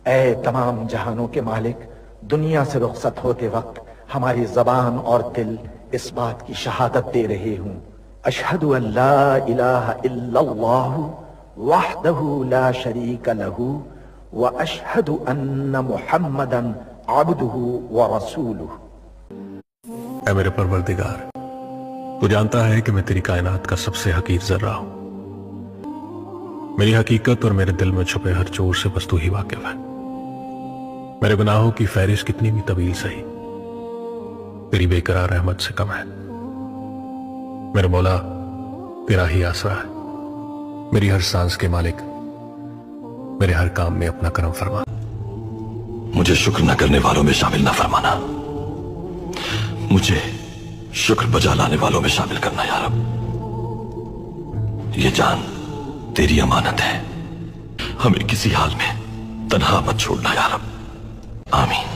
اے تمام جہانوں کے مالک، دنیا سے رخصت ہوتے وقت ہماری زبان اور دل اس بات کی شہادت دے رہے ہوں، اشہد ان لا الہ الا اللہ وحدہ لا شریک لہ واشہد ان محمدا عبدہ ورسولہ۔ اے میرے پروردگار، تو جانتا ہے کہ میں تیری کائنات کا سب سے حقیر ذرہ ہوں۔ میری حقیقت اور میرے دل میں چھپے ہر چور سے بس تو ہی واقف ہے۔ میرے گناہوں کی فہرست کتنی بھی طویل سہی، تیری بے قرار رحمت سے کم ہے۔ میرے مولا، تیرا ہی آسرا ہے، میری ہر سانس کے مالک، میرے ہر کام میں اپنا کرم فرما۔ مجھے شکر نہ کرنے والوں میں شامل نہ فرمانا، مجھے شکر بجا لانے والوں میں شامل کرنا یا رب۔ یہ جان تیری امانت ہے، ہمیں کسی حال میں تنہا مت چھوڑنا یا رب، آمین۔